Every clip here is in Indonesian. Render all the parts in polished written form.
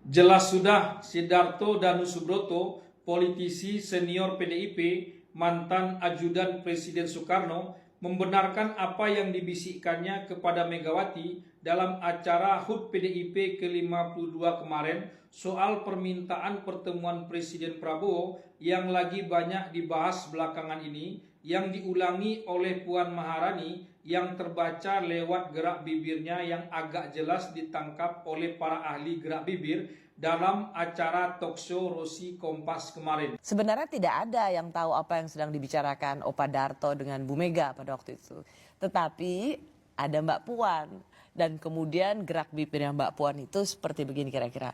Jelas sudah Sidarto Danusubroto, politisi senior PDIP, mantan ajudan Presiden Soekarno, membenarkan apa yang dibisikkannya kepada Megawati dalam acara HUT PDIP ke-52 kemarin soal permintaan pertemuan Presiden Prabowo yang lagi banyak dibahas belakangan ini, yang diulangi oleh Puan Maharani yang terbaca lewat gerak bibirnya yang agak jelas ditangkap oleh para ahli gerak bibir dalam acara talkshow Rosi Kompas kemarin. Sebenarnya tidak ada yang tahu apa yang sedang dibicarakan Opa Darto dengan Bu Mega pada waktu itu. Tetapi ada Mbak Puan. Dan kemudian gerak bibirnya Mbak Puan itu seperti begini kira-kira.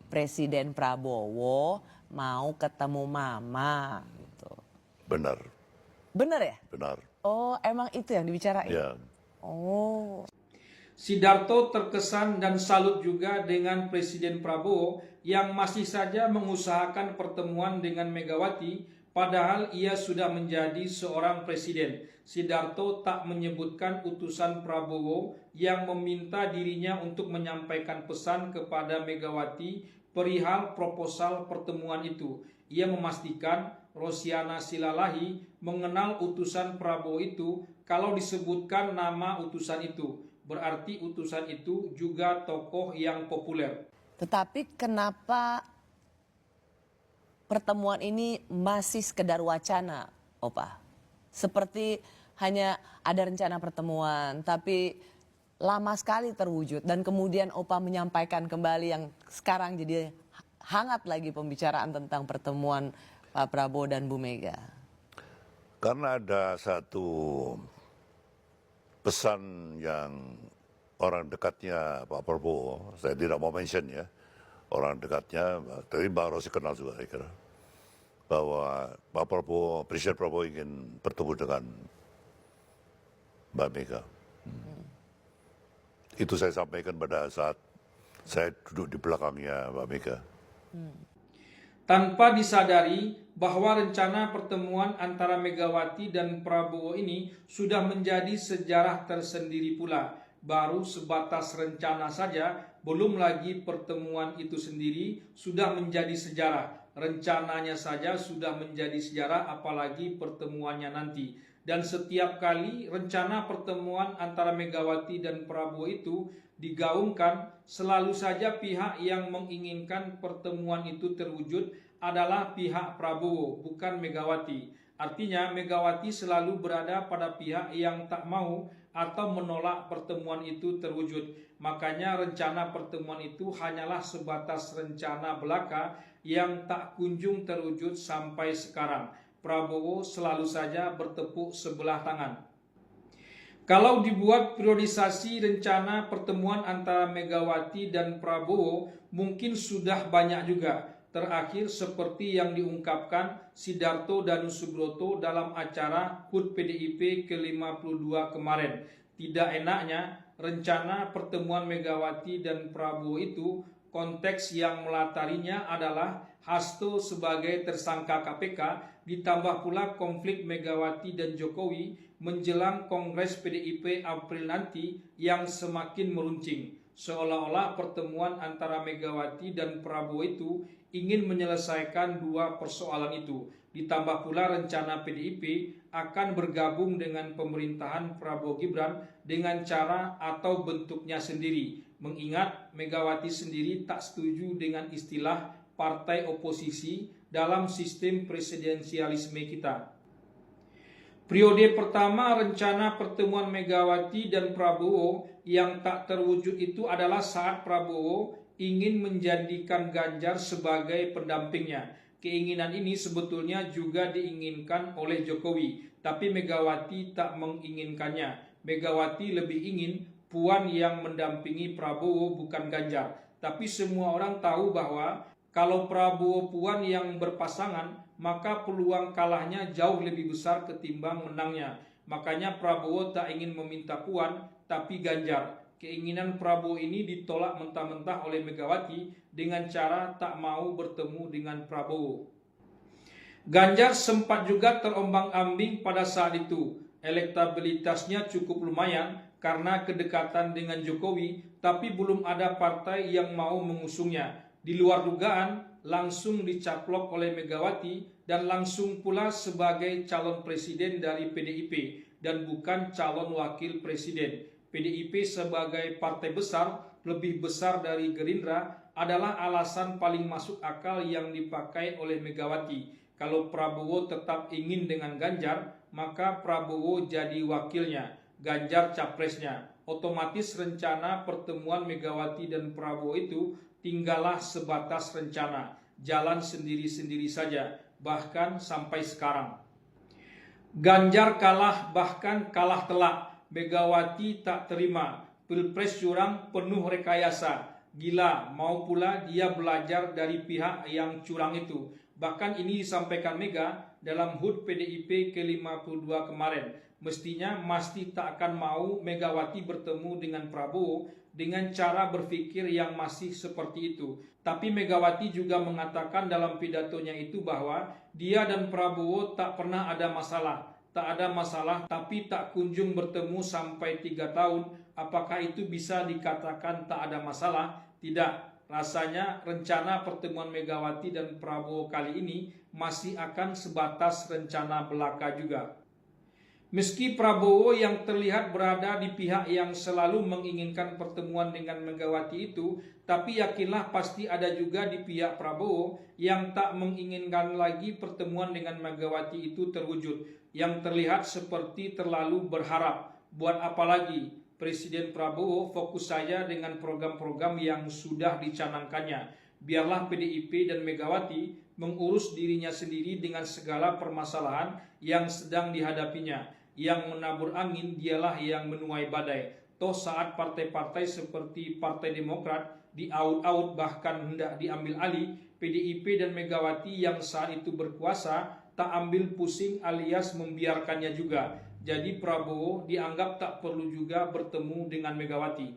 Presiden Prabowo mau ketemu Mama. Gitu. Benar. Benar ya? Benar. Oh, emang itu yang dibicarain? Ya. Oh. Sidarto terkesan dan salut juga dengan Presiden Prabowo yang masih saja mengusahakan pertemuan dengan Megawati, padahal ia sudah menjadi seorang presiden. Sidarto tak menyebutkan utusan Prabowo yang meminta dirinya untuk menyampaikan pesan kepada Megawati perihal proposal pertemuan itu. Ia memastikan Rosiana Silalahi mengenal utusan Prabowo itu kalau disebutkan nama utusan itu. Berarti utusan itu juga tokoh yang populer. Tetapi kenapa pertemuan ini masih sekedar wacana, Opa? Seperti hanya ada rencana pertemuan, tapi lama sekali terwujud. Dan kemudian Opa menyampaikan kembali yang sekarang jadi hangat lagi pembicaraan tentang pertemuan Pak Prabowo dan Bu Mega. Karena ada satu pesan yang orang dekatnya Pak Prabowo, saya tidak mau mention ya, orang dekatnya, tadi Bang Rosi kenal juga saya kira, bahwa Pak Prabowo, Presiden Prabowo ingin bertemu dengan Mbak Mega. Itu saya sampaikan pada saat saya duduk di belakangnya Mbak Mega. Tanpa disadari bahwa rencana pertemuan antara Megawati dan Prabowo ini sudah menjadi sejarah tersendiri pula. Baru sebatas rencana saja, belum lagi pertemuan itu sendiri sudah menjadi sejarah. Rencananya saja sudah menjadi sejarah, apalagi pertemuannya nanti. Dan setiap kali rencana pertemuan antara Megawati dan Prabowo itu digaungkan, selalu saja pihak yang menginginkan pertemuan itu terwujud adalah pihak Prabowo, bukan Megawati. Artinya Megawati selalu berada pada pihak yang tak mau atau menolak pertemuan itu terwujud. Makanya rencana pertemuan itu hanyalah sebatas rencana belaka yang tak kunjung terwujud sampai sekarang. Prabowo selalu saja bertepuk sebelah tangan. Kalau dibuat priorisasi rencana pertemuan antara Megawati dan Prabowo, mungkin sudah banyak juga. Terakhir seperti yang diungkapkan Sidarto Danusubroto dalam acara HUT PDIP ke-52 kemarin. Tidak enaknya rencana pertemuan Megawati dan Prabowo itu konteks yang melatarinya adalah Hasto sebagai tersangka KPK, ditambah pula konflik Megawati dan Jokowi menjelang Kongres PDIP April nanti yang semakin meruncing. Seolah-olah pertemuan antara Megawati dan Prabowo itu ingin menyelesaikan dua persoalan itu. Ditambah pula rencana PDIP akan bergabung dengan pemerintahan Prabowo Gibran dengan cara atau bentuknya sendiri. Mengingat Megawati sendiri tak setuju dengan istilah partai oposisi dalam sistem presidensialisme kita. Periode pertama rencana pertemuan Megawati dan Prabowo yang tak terwujud itu adalah saat Prabowo ingin menjadikan Ganjar sebagai pendampingnya. Keinginan ini sebetulnya juga diinginkan oleh Jokowi, tapi Megawati tak menginginkannya. Megawati lebih ingin Puan yang mendampingi Prabowo, bukan Ganjar. Tapi semua orang tahu bahwa kalau Prabowo Puan yang berpasangan, maka peluang kalahnya jauh lebih besar ketimbang menangnya. Makanya Prabowo tak ingin meminta Puan, tapi Ganjar. Keinginan Prabowo ini ditolak mentah-mentah oleh Megawati dengan cara tak mau bertemu dengan Prabowo. Ganjar sempat juga terombang-ambing pada saat itu. Elektabilitasnya cukup lumayan karena kedekatan dengan Jokowi tapi belum ada partai yang mau mengusungnya. Di luar dugaan, langsung dicaplok oleh Megawati dan langsung pula sebagai calon presiden dari PDIP dan bukan calon wakil presiden. PDIP sebagai partai besar, lebih besar dari Gerindra, adalah alasan paling masuk akal yang dipakai oleh Megawati. Kalau Prabowo tetap ingin dengan Ganjar, maka Prabowo jadi wakilnya, Ganjar capresnya. Otomatis rencana pertemuan Megawati dan Prabowo itu tinggallah sebatas rencana, jalan sendiri-sendiri saja, bahkan sampai sekarang. Ganjar kalah, bahkan kalah telak. Megawati tak terima. Pilpres curang penuh rekayasa. Gila, mau pula dia belajar dari pihak yang curang itu. Bahkan ini disampaikan Mega dalam HUT PDIP ke-52 kemarin. Mestinya Masti tak akan mau Megawati bertemu dengan Prabowo dengan cara berpikir yang masih seperti itu. Tapi Megawati juga mengatakan dalam pidatonya itu bahwa dia dan Prabowo tak pernah ada masalah. Tak ada masalah, tapi tak kunjung bertemu sampai 3 tahun. Apakah itu bisa dikatakan tak ada masalah? Tidak. Rasanya rencana pertemuan Megawati dan Prabowo kali ini masih akan sebatas rencana belaka juga. Meski Prabowo yang terlihat berada di pihak yang selalu menginginkan pertemuan dengan Megawati itu, tapi yakinlah pasti ada juga di pihak Prabowo yang tak menginginkan lagi pertemuan dengan Megawati itu terwujud, yang terlihat seperti terlalu berharap. Buat apa lagi? Presiden Prabowo fokus saja dengan program-program yang sudah dicanangkannya. Biarlah PDIP dan Megawati mengurus dirinya sendiri dengan segala permasalahan yang sedang dihadapinya. Yang menabur angin dialah yang menuai badai. Toh saat partai-partai seperti Partai Demokrat diaut-aut bahkan hendak diambil alih, PDIP dan Megawati yang saat itu berkuasa tak ambil pusing alias membiarkannya juga. Jadi Prabowo dianggap tak perlu juga bertemu dengan Megawati.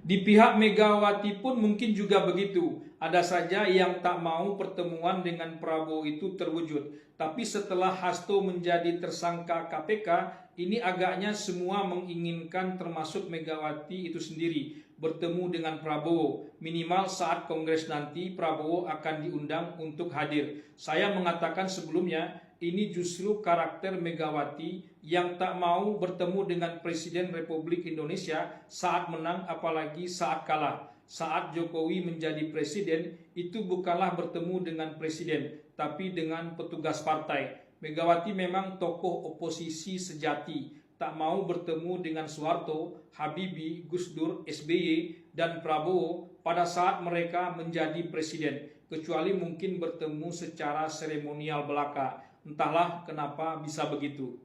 Di pihak Megawati pun mungkin juga begitu. Ada saja yang tak mau pertemuan dengan Prabowo itu terwujud. Tapi setelah Hasto menjadi tersangka KPK, ini agaknya semua menginginkan termasuk Megawati itu sendiri bertemu dengan Prabowo. Minimal saat Kongres nanti Prabowo akan diundang untuk hadir. Saya mengatakan sebelumnya, ini justru karakter Megawati yang tak mau bertemu dengan Presiden Republik Indonesia saat menang apalagi saat kalah. Saat Jokowi menjadi presiden, itu bukanlah bertemu dengan presiden, tapi dengan petugas partai. Megawati memang tokoh oposisi sejati, tak mau bertemu dengan Soeharto, Habibie, Gus Dur, SBY, dan Prabowo pada saat mereka menjadi presiden, kecuali mungkin bertemu secara seremonial belaka. Entahlah kenapa bisa begitu.